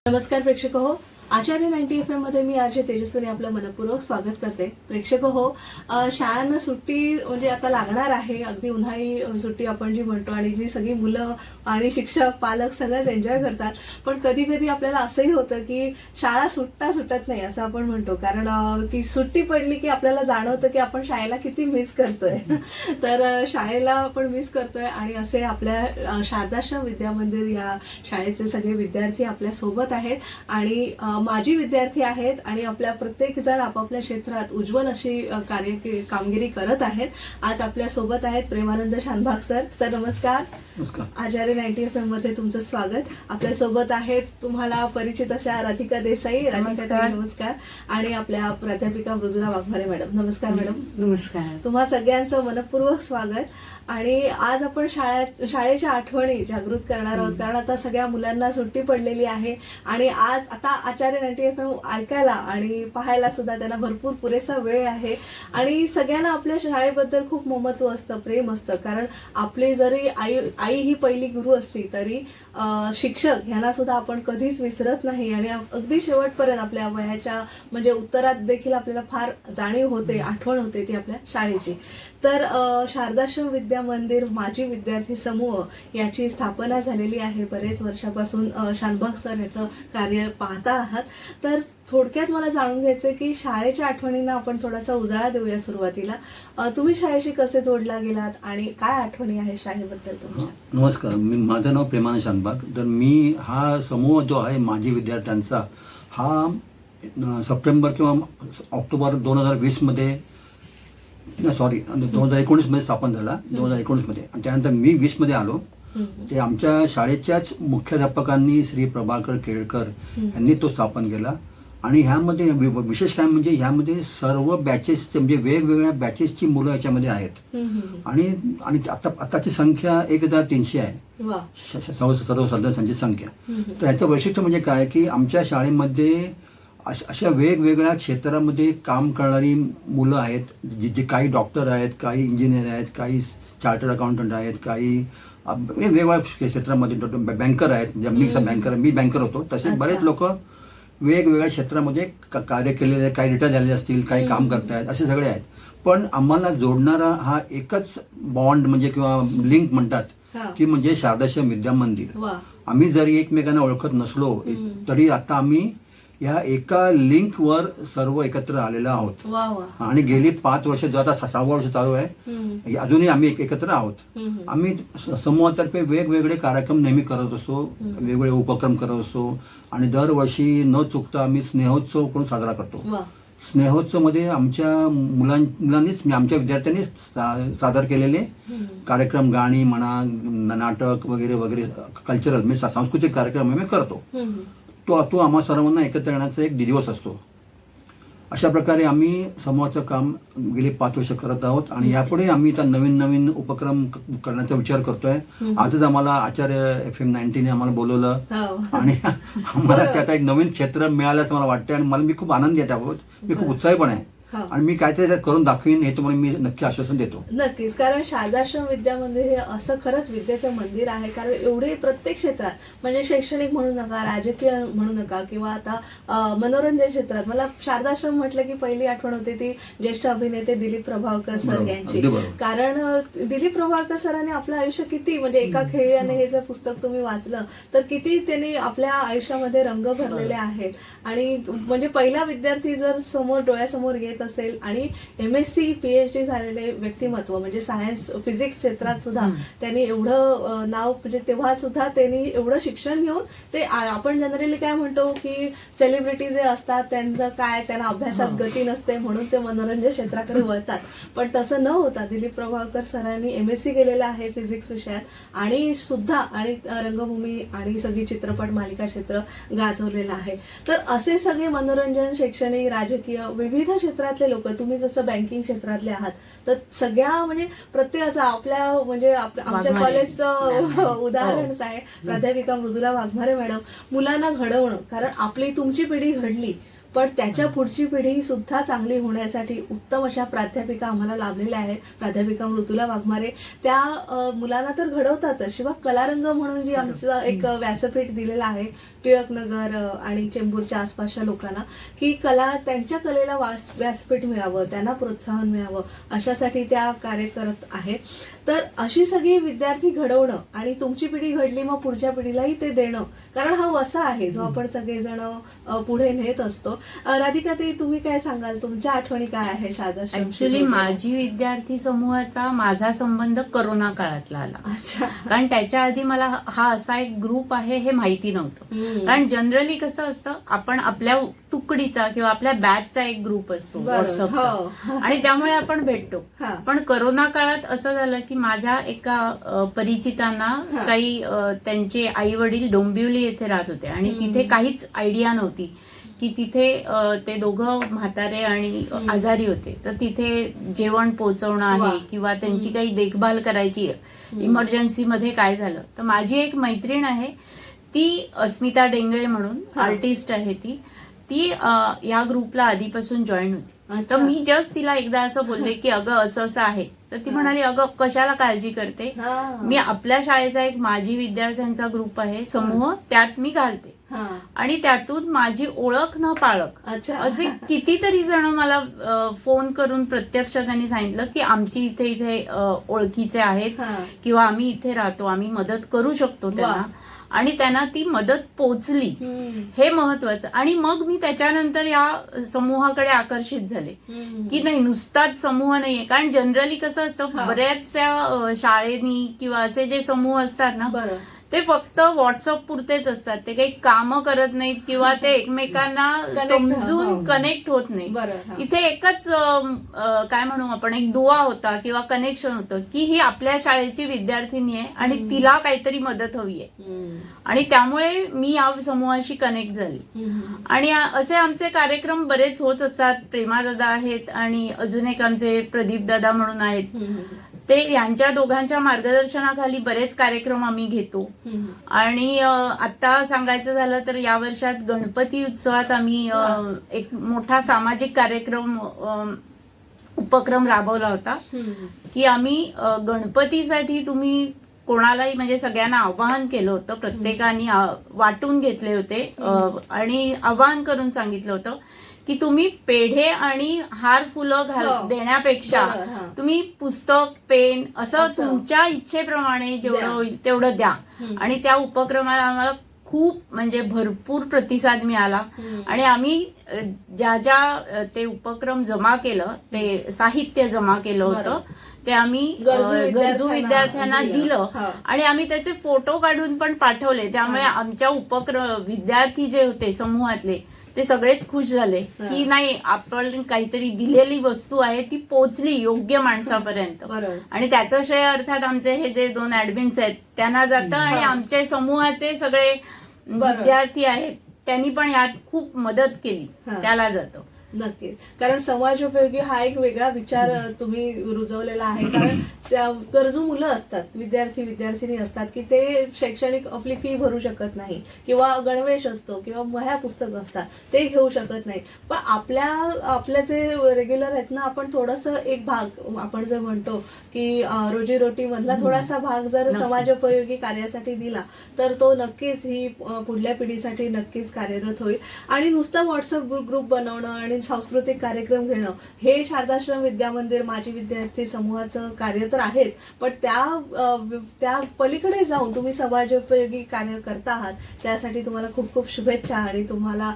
नमस्कार प्रेक्षक हो, आचार्य 90 FM मध्ये मी आरजे तेजस्विनी आपलं मनपूर्वक स्वागत करते. प्रेक्षक हो, शाळांना सुट्टी म्हणजे आता लागणार आहे, अगदी उन्हाळी सुट्टी आपण जी म्हणतो आणि जी सगळी मुलं आणि शिक्षक पालक सगळेच एन्जॉय करतात. पण कधी कधी आपल्याला असंही होतं की शाळा सुटत नाही असं आपण म्हणतो, कारण की सुट्टी पडली की आपल्याला जाणवतं की आपण शाळेला किती मिस करतोय. तर शाळेला आपण मिस करतोय आणि असे आपल्या शारदाश्रम विद्यामंदिर या शाळेचे सगळे विद्यार्थी आपल्या सोबत आहेत आणि माजी विद्यार्थी आहेत आणि आपल्या प्रत्येक जण आपापल्या क्षेत्रात उज्ज्वल अशी कामगिरी करत आहेत. आज आपल्या सोबत आहेत प्रेमानंद शानभाग सर. सर नमस्कार. आचार्य 90 FM मध्ये तुमचं स्वागत. आपल्या सोबत आहेत तुम्हाला परिचित अशा राधिका देसाई. राधिका नमस्कार. आणि आपल्या प्राध्यापिका मृदुला वाघमारे मॅडम. नमस्कार मॅडम. नमस्कार. तुम्हा सगळ्यांचं मनपूर्वक स्वागत. आणि आज आपण शाळेच्या आठवणी जागृत करणार आहोत, कारण आता सगळ्या मुलांना सुट्टी पडलेली आहे आणि आज आता आचार्य 90 FM ऐकायला आणि पाहायला सुद्धा त्यांना भरपूर पुरेसा वेळ आहे. आणि सगळ्यांना आपल्या शाळेबद्दल खूप ममत्व असतं, प्रेम असतं, कारण आपली जरी आई ही पहिली गुरु असली तरी शिक्षक ह्यांना सुद्धा आपण कधीच विसरत नाही आणि अगदी शेवटपर्यंत आपल्या वयाच्या म्हणजे उत्तरात देखील आपल्याला फार जाणीव होते, आठवण होते ती आपल्या शाळेची. तर शारदाश्रम विद्या मंदिर माजी विद्यार्थी समूह याची स्थापना झालेली आहे. बरेच वर्षापासून शानभाग सर याचं कार्य पाहता आहात. तर थोडक्यात मला जाणून घ्यायचं की शाळेच्या आठवणींना आपण थोडासा उजाळा देऊया. सुरुवातीला तुम्ही शाळेशी कसे जोडला गेलात आणि काय आठवणी आहे शाळेबद्दल तुमच्या? नमस्कार, माझं नाव प्रेमानंद शानभाग. तर मी हा समूह जो आहे माजी विद्यार्थ्यांचा हा सप्टेंबर किंवा ऑक्टोबर 2020 मध्ये 2019 मध्ये स्थापन झाला. 2019 मध्ये आणि त्यानंतर मी 20 मध्ये आलो. ते आमच्या शाळेच्याच मुख्याध्यापकांनी श्री प्रभाकर केळकर यांनी तो स्थापन केला. आणि ह्यामध्ये विशेष काय म्हणजे ह्यामध्ये सर्व बॅचेसचे म्हणजे वेगवेगळ्या बॅचेसची मुलं याच्यामध्ये आहेत. आणि आताची संख्या 1300 आहे, सर्व सदस्यांची संख्या. तर ह्याचं वैशिष्ट्य म्हणजे काय की आमच्या शाळेमध्ये अशा वेगवेगळ्या क्षेत्रामध्ये काम करणारी मुलं आहेत, जे काही डॉक्टर आहेत, काही इंजिनियर आहेत, काही चार्टर्ड अकाउंटंट आहेत, काही वेगवेगळ्या क्षेत्रामध्ये बँकर आहेत. मी बँकर होतो. तसे बरेच लोक वेगवेगळ्या क्षेत्रामध्ये कार्य केलेले, काही रिटायर झालेले असतील, काही काम करतायत, असे सगळे आहेत. पण आम्हाला जोडणारा हा एकच बॉन्ड म्हणजे किंवा लिंक म्हणतात की म्हणजे शारदाश्रम विद्या मंदिर. आम्ही जरी एकमेकांना ओळखत नसलो तरी आता आम्ही या एका लिंकवर सर्व एकत्र आलेलो आहोत. आणि गेली 5 वर्ष जो आता 6वं वर्ष चालू आहे, अजूनही आम्ही एकत्र आहोत. आम्ही समूहातर्फे वेगवेगळे कार्यक्रम नेहमी करत असतो, वेगवेगळे उपक्रम करत असतो आणि दरवर्षी न चुकता आम्ही स्नेहोत्सव करून साजरा करतो. स्नेहोत्सव मध्ये आमच्या मुलांनीच आमच्या विद्यार्थ्यांनीच सादर केलेले कार्यक्रम, गाणी म्हणा, नाटक वगैरे वगैरे कल्चरल म्हणजे सांस्कृतिक कार्यक्रम आम्ही करतो. तो आम्हा सर्वांना एकत्र येण्याचा एक दिवस असतो. अशा प्रकारे आम्ही समूहाचं काम गेली 5 वर्ष करत आहोत आणि यापुढे आम्ही आता नवीन उपक्रम करण्याचा विचार करतोय. आजच आम्हाला आचार्य FM 90 ने आम्हाला बोलवलं आणि आम्हाला त्यात एक नवीन क्षेत्र मिळालं असं मला वाटतं आणि मी खूप आनंदी आहे त्याबाबत. मी खूप उत्साही पण आहे आणि मी काहीतरी करून दाखवीन हे तुम्हाला मी नक्की आश्वासन देतो. नक्कीच, कारण शारदाश्रम विद्या मंदिर हे असं खरंच विद्येचं मंदिर आहे. कारण एवढे प्रत्येक क्षेत्रात म्हणजे शैक्षणिक म्हणू नका, राजकीय म्हणू नका किंवा आता मनोरंजन क्षेत्रात मला शारदाश्रम म्हटलं की पहिली आठवण होते ती ज्येष्ठ अभिनेते दिलीप प्रभावकर सर यांची. कारण दिलीप प्रभावकर सरांनी आपलं आयुष्य किती म्हणजे एका खेळ्याने हे जर पुस्तक तुम्ही वाचलं तर किती त्यांनी आपल्या आयुष्यामध्ये रंग भरलेले आहेत. आणि म्हणजे पहिला विद्यार्थी जर डोळ्यासमोर येत असेल आणि MSc PhD झालेले व्यक्तिमत्व म्हणजे सायन्स फिजिक्स क्षेत्रात सुद्धा त्यांनी एवढं नाव म्हणजे तेव्हा सुद्धा त्यांनी एवढं शिक्षण घेऊन ते आपण जनरली काय म्हणतो की सेलिब्रिटी जे असतात त्यांचं काय त्यांना अभ्यासात गती नसते म्हणून ते मनोरंजन क्षेत्राकडे वळतात. पण तसं न होता दिलीप प्रभावकर सरांनी MSc केलेलं आहे फिजिक्स विषयात आणि सुद्धा आणि रंगभूमी आणि सगळी चित्रपट मालिका क्षेत्र गाजवलेलं आहे. तर असे सगळे मनोरंजन, शैक्षणिक, राजकीय विविध क्षेत्रातले लोक, तुम्ही जसं बँकिंग क्षेत्रातले आहात तर सगळ्या म्हणजे प्रत्येकाचा आपल्या म्हणजे आमच्या कॉलेजचं उदाहरणच आहे. प्राध्यापिका मृदुला वाघमारे मॅडम मुलांना घडवणं, कारण तुमची पिढी घडली पण त्याच्या पुढची पिढी सुद्धा चांगली होण्यासाठी उत्तम अशा प्राध्यापिका आम्हाला लाभलेल्या आहेत. प्राध्यापिका मृदुला वाघमारे त्या मुलांना तर घडवतातच, शिवाय कलारंग म्हणून जी आमचं एक व्यासपीठ दिलेलं आहे टिळकनगर आणि चेंबूरच्या आसपासच्या लोकांना, की त्यांच्या कलेला व्यासपीठ मिळावं, त्यांना प्रोत्साहन मिळावं, अशासाठी त्या कार्य करत आहेत. तर अशी सगळी विद्यार्थी घडवणं आणि तुमची पिढी घडली मग पुढच्या पिढीलाही ते देणं, कारण हा वसा आहे जो आपण सगळेजण पुढे नेत असतो. राधिका ताई, तुम्ही काय सांगाल, तुमच्या आठवणी काय आहे शारदाश्रम? ऍक्च्युली माझी विद्यार्थी समूहाचा माझा संबंध करोना काळातला आला. अच्छा. कारण त्याच्या आधी मला हा असा एक ग्रुप आहे हे माहिती नव्हतं. कारण जनरली कसं असतं, आपण आपल्या तुकडीचा किंवा आपल्या बॅचचा एक ग्रुप असतो व्हॉट्सअपचा, आणि त्यामुळे आपण भेटतो. पण करोना काळात असं झालं की माझ्या एका परिचितांना काही त्यांचे आई वडील डोंबिवली येथे राहत होते आणि तिथे काहीच आयडिया नव्हती की तिथे ते दोघं म्हातारे आणि आजारी होते, तर तिथे जेवण पोहोचवणं आहे किंवा त्यांची काही देखभाल करायची, इमर्जन्सी मध्ये काय झालं. तर माझी एक मैत्रीण आहे, ती अस्मिता डेंगळे म्हणून आर्टिस्ट आहे, ती या ग्रुपला आधीपासून जॉईन होती. तर मी जस्ट तिला एकदा असं बोलले की अगं असं असं आहे, तर ती म्हणाली अगं कशाला काळजी करते, मी आपल्या शाळेचा एक माजी विद्यार्थ्यांचा ग्रुप आहे समूह, त्यात मी घालते आणि त्यातून माझी ओळख न पाळक असे कितीतरी जण मला फोन करून प्रत्यक्ष त्यांनी सांगितलं की आमची इथे ओळखीचे आहेत किंवा आम्ही इथे राहतो, आम्ही मदत करू शकतो त्यांना, आणि त्यांना ती मदत पोचली, हे महत्वाचं. आणि मग मी त्याच्यानंतर या समूहाकडे आकर्षित झाले की नाही, नुसताच समूह नाहीये. कारण जनरली कसं असतं, बऱ्याचशा शाळेनी किंवा असे जे समूह असतात ना, ते फक्त व्हॉट्सअप पुरतेच असतात, ते काही कामं करत नाहीत किंवा ते एकमेकांना समजून कनेक्ट होत नाही. इथे एकच काय म्हणू आपण, एक दुवा होता किंवा कनेक्शन होतं की ही आपल्या शाळेची विद्यार्थिनी आहे आणि तिला काहीतरी मदत हवी आहे, आणि त्यामुळे मी या समूहाशी कनेक्ट झाली. आणि असे आमचे कार्यक्रम बरेच होत असतात. प्रेमादादा आहेत आणि अजून एक आमचे प्रदीप दादा म्हणून आहेत, ते यांच्या दोघांच्या मार्गदर्शनाखाली बरेच कार्यक्रम आम्ही घेतो. आणि आता सांगायचं झालं तर या वर्षात गणपती उत्सवात आम्ही एक मोठा सामाजिक कार्यक्रम उपक्रम राबवला होता की आम्ही गणपतीसाठी तुम्ही कोणालाही, म्हणजे सगळ्यांना आवाहन केलं होतं, प्रत्येकाने वाटून घेतले होते आणि आवाहन करून सांगितलं होतं की तुम्ही पेढे आणि हार फुलं देण्यापेक्षा तुम्ही पुस्तक, पेन असं तुमच्या इच्छेप्रमाणे जेवढं होईल तेवढं द्या. आणि त्या उपक्रमाला आम्हाला खूप म्हणजे भरपूर प्रतिसाद मिळाला आणि आम्ही ज्या ते उपक्रम जमा केलं, ते साहित्य जमा केलं होतं, ते आम्ही गरजू विद्यार्थ्यांना दिलं आणि आम्ही त्याचे फोटो काढून पण पाठवले. त्यामुळे आमच्या विद्यार्थी जे होते समूहातले ते सगळेच खुश झाले की नाही, आपण काहीतरी दिलेली वस्तू आहे ती पोचली योग्य माणसापर्यंत. आणि त्याचं श्रेय अर्थात आमचे हे जे 2 ऍडमिन्स आहेत त्यांना जातं आणि आमचे समूहाचे सगळे विद्यार्थी आहेत त्यांनी पण यात खूप मदत केली, त्याला जातं. नक्कीच, कारण समाजोपयोगी हा एक वेगळा विचार तुम्ही रुजवलेला आहे. कारण त्या गरजू मुलं असतात, विद्यार्थिनी असतात की ते शैक्षणिक आपली फी भरू शकत नाही किंवा गणवेश असतो किंवा वह्या पुस्तकं असतात ते घेऊ शकत नाही. पण आपल्या जे रेग्युलर आहेत ना, आपण थोडंसं एक भाग, आपण जर म्हणतो की रोजीरोटी मधला थोडासा भाग जर समाजोपयोगी कार्यासाठी दिला तर तो नक्कीच ही पुढल्या पिढीसाठी नक्कीच कार्यरत होईल. आणि नुसतं व्हॉट्सअप ग्रुप बनवणं आणि सांस्कृतिक कार्यक्रम घेणं हे शारदाश्रम विद्यामंदिर माजी विद्यार्थी समूहाचं कार्य तर आहेच, पण त्या पलीकडे जाऊन तुम्ही समाजोपयोगी कार्य करता आहात, त्यासाठी तुम्हाला खूप खूप शुभेच्छा आणि तुम्हाला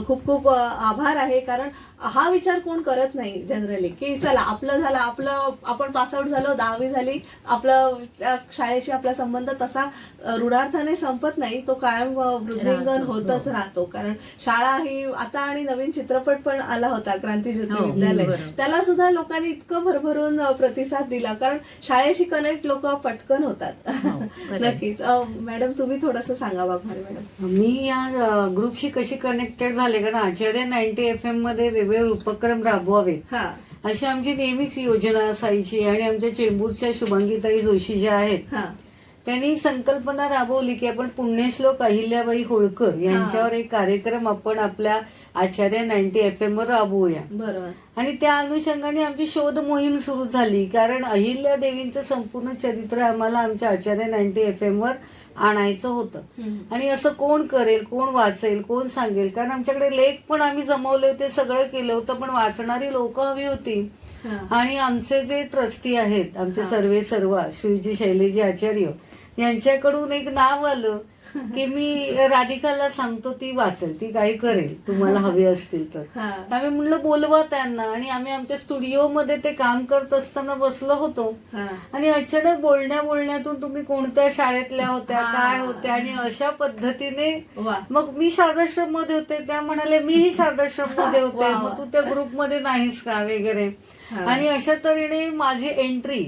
खूप खूप आभार आहे. कारण हा विचार कोण करत नाही जनरली की चला आपलं झालं, आपण पासआउट झालो, 10वी झाली, आपलं शाळेशी आपला संबंध तसा ऋणार्थाने संपत नाही, तो कायम वृद्धिंगन होतच राहतो. कारण शाळा ही आता, आणि नवीन चित्रपट पण आला होता क्रांतीज्योती विद्यालय, त्याला सुद्धा लोकांनी इतकं भरभरून प्रतिसाद दिला, कारण शाळेशी कनेक्ट लोक पटकन होतात. नक्कीच. मॅडम तुम्ही थोडंसं सांगा. वाघमारे मॅडम. मी या ग्रुपशी कशी कनेक्टेड झाले, कारण आचार्य 90 FM मध्ये वेगवेगळे उपक्रम राबवावेत अशी आमची नेहमीच योजना असायची. आणि आमच्या चेंबूरच्या शुभांगीताई जोशी ज्या आहेत त्यांनी संकल्पना राबवली की आपण पुण्यश्लोक अहिल्याबाई होळकर यांच्यावर एक कार्यक्रम आपण आपल्या आचार्य 90 FM वर राबवूया. बरोबर. आणि त्या अनुषंगाने आमची शोध मोहीम सुरू झाली, कारण अहिल्या देवींचं संपूर्ण चरित्र आम्हाला आमच्या आचार्य 90 FM वर आणायचं होतं. आणि असं कोण करेल, कोण वाचेल, कोण सांगेल, कारण आमच्याकडे लेख पण आम्ही जमवले होते, सगळं केलं होतं, पण वाचणारी लोक हवी होती. आणि आमचे जे ट्रस्टी आहेत, आमचे सर्वा श्रीजी शैलेजी आचार्य यांच्याकडून एक नाव आलं की मी राधिकाला सांगतो, ती वाचेल, ती काही करेल, तुम्हाला हवे असतील तर. आम्ही म्हणलं बोलवा त्यांना. आणि आम्ही आमच्या स्टुडिओमध्ये ते काम करत असताना बसलो होतो. आणि अचानक बोलण्यातून तुम्ही कोणत्या शाळेतल्या होत्या, काय होत्या, आणि अशा पद्धतीने मग मी शारदाश्रम मध्ये होते, त्या म्हणाले मीही शारदाश्रम मध्ये होते, मग तू त्या ग्रुपमध्ये नाहीस का वगैरे. आणि अशा तऱ्हेने माझी एंट्री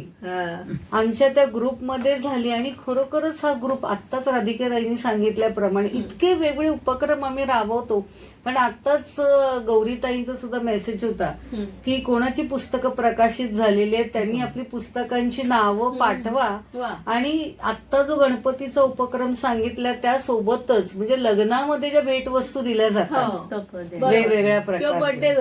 आमच्या त्या ग्रुपमध्ये झाली. आणि खरोखरच हा ग्रुप आत्ताच राधिकाताईंनी सांगितल्याप्रमाणे इतके वेगळे उपक्रम आम्ही राबवतो. पण आत्ताच गौरीताईंचा सुद्धा मेसेज होता की कोणाची पुस्तकं प्रकाशित झालेली आहेत, त्यांनी आपली पुस्तकांची नावं पाठवा. आणि आत्ता जो गणपतीचा उपक्रम सांगितला त्यासोबतच म्हणजे लग्नामध्ये ज्या भेटवस्तू दिल्या जातात वेगवेगळ्या प्रकारचे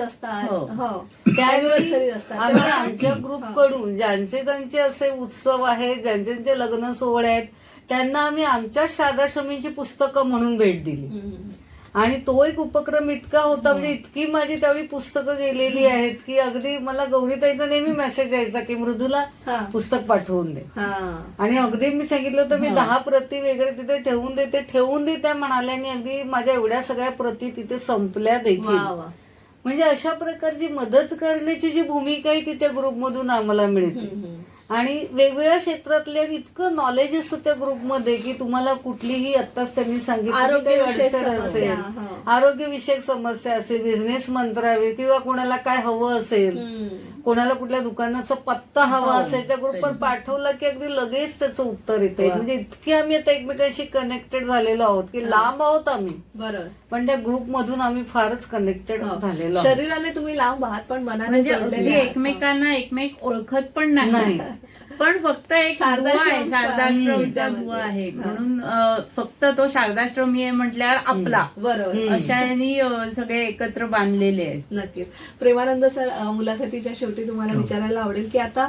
त्यावेळी आम्ही आमच्या ग्रुपकडून ज्यांचे त्यांचे असे उत्सव आहेत, ज्यांचे लग्न सोहळे आहेत, त्यांना आम्ही आमच्या शारदाश्रमींची पुस्तकं म्हणून भेट दिली. आणि तो एक उपक्रम इतका होता, म्हणजे इतकी माझी त्यावेळी पुस्तकं गेलेली आहेत की अगदी मला गौरीताईचा नेहमी मेसेज यायचा की मृदूला पुस्तक पाठवून दे. आणि अगदी मी सांगितलं होतं मी 10 प्रती वगैरे तिथे ठेवून दे त्या म्हणाल्या. आणि अगदी माझ्या एवढ्या सगळ्या प्रती तिथे संपल्या देखील. म्हणजे अशा प्रकारची मदत करण्याची जी भूमिका आहे ती त्या ग्रुपमधून आम्हाला मिळते. आणि वेगवेगळ्या क्षेत्रातले आणि इतकं नॉलेज असतं त्या ग्रुपमध्ये की तुम्हाला कुठलीही आत्ताच त्यांनी सांगितलं काही अडचण असेल, आरोग्यविषयक समस्या असेल, बिझनेस मंत्रावे किंवा कोणाला काय हवं असेल, कोणाला कुठल्या दुकानाचा पत्ता हवा असेल, त्या ग्रुपवर पाठवला की अगदी लगेच त्याचं उत्तर येते. म्हणजे इतके आम्ही आता एकमेकांशी कनेक्टेड झालेलो आहोत की लांब आहोत आम्ही, बरोबर, पण त्या ग्रुपमधून आम्ही फारच कनेक्टेड झालेलो आहोत. शरीराने तुम्ही लांब आहात पण मनाने म्हणजे एकमेकांना एकमेक ओळखत पण नाही, पण फक्त एक शारदाश्रमचा दुवा आहे म्हणून फक्त तो शारदाश्रमी आहे म्हटल्यावर आपला, बरोबर, अशाने सगळे एकत्र बांधलेले आहेत. नक्कीच. प्रेमानंद सर, मुलाखतीच्या शेवटी तुम्हाला विचारायला आवडेल की आता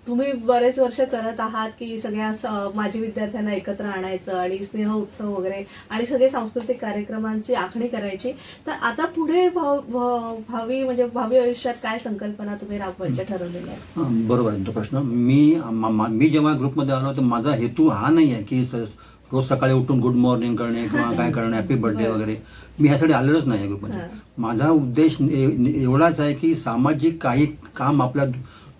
तुम्ही बरेच वर्ष करत आहात की सगळ्या माजी विद्यार्थ्यांना एकत्र आणायचं आणि स्नेह उत्सव वगैरे आणि सगळे सांस्कृतिक कार्यक्रमांची आखणी करायची, तर आता पुढे भावी आयुष्यात काय संकल्पना तुम्ही राबवायच्या ठरवलेल्या आहेत? बरोबर आहे तो प्रश्न. मी जेव्हा ग्रुपमध्ये आलो तर माझा हेतू हा नाही आहे की रोज सकाळी उठून गुड मॉर्निंग करणे किंवा काय करणे, हॅपी बर्थडे वगैरे, मी ह्यासाठी आलेलोच नाही ग्रुपमध्ये. माझा उद्देश एवढाच आहे की सामाजिक काही काम आपल्या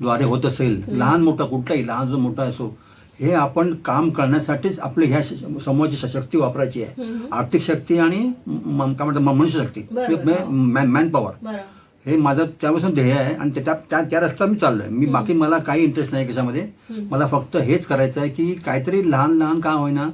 द्वारे होत असेल, लहान मोठा कुठलाही, लहान जो मोठा असो, हे आपण काम करण्यासाठीच आपल्या ह्या समूहाची शक्ती वापरायची आहे. आर्थिक शक्ती आणि काय म्हणतात मनुष्य शक्ती, मॅन पॉवर, हे माझं त्यापासून ध्येय आहे. आणि त्या रस्त्यावर मी चाललोय. मी बाकी मला काही इंटरेस्ट नाही कशामध्ये. मला फक्त हेच करायचं आहे की काहीतरी लहान लहान काम होईना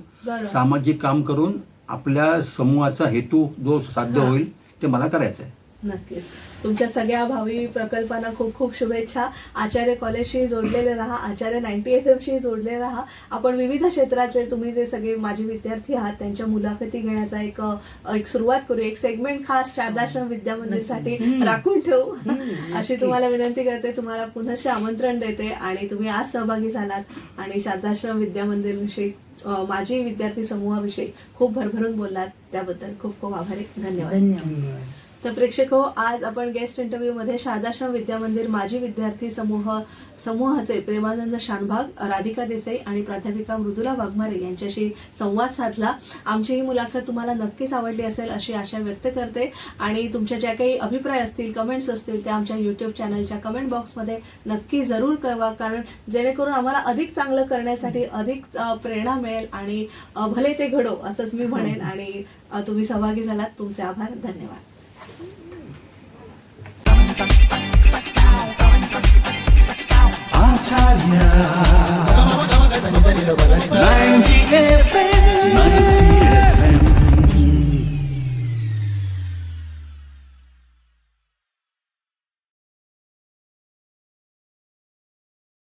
सामाजिक काम करून आपल्या समूहाचा हेतू जो साध्य होईल ते मला करायचं आहे. नक्कीच. तुमच्या सगळ्या भावी प्रकल्पांना खूप खूप शुभेच्छा. आचार्य कॉलेजशी जोडलेले राहा, आचार्य 90 FM शी जोडलेले राहा. आपण विविध क्षेत्रातले तुम्ही जे सगळे माजी विद्यार्थी आहात त्यांच्या मुलाखती घेण्याचा एक सुरुवात करू. एक सेगमेंट खास शारदाश्रम विद्या मंदिरसाठी राखून ठेवू अशी तुम्हाला विनंती करते. तुम्हाला पुनश्च आमंत्रण देते आणि तुम्ही आज सहभागी झालात आणि शारदाश्रम विद्या मंदिर विषयी माजी विद्यार्थी समूहाविषयी खूप भरभरून बोललात, त्याबद्दल खूप खूप आभारी. धन्यवाद. तर प्रेक्षक हो, आज आपण गेस्ट इंटरव्ह्यू मध्ये शारदाश्रम विद्या मंदिर माजी विद्यार्थी समूहाचे प्रेमानंद शानभाग, राधिका देसाई आणि प्राध्यापिका मृदुला वाघमारे यांच्याशी संवाद साधला. आमची ही मुलाखत तुम्हाला नक्कीच आवडली असेल अशी आशा व्यक्त करते. आणि तुमच्या ज्या काही अभिप्राय असतील, कमेंट्स असतील, त्या आमच्या YouTube चॅनलच्या कमेंट बॉक्समध्ये नक्की जरूर कळवा, कारण जेणेकरून आम्हाला अधिक चांगलं करण्यासाठी अधिक प्रेरणा मिळेल आणि भले ते घडो असंच मी म्हणेन. आणि तुम्ही सहभागी झालात, तुमचे आभार. धन्यवाद. Acharya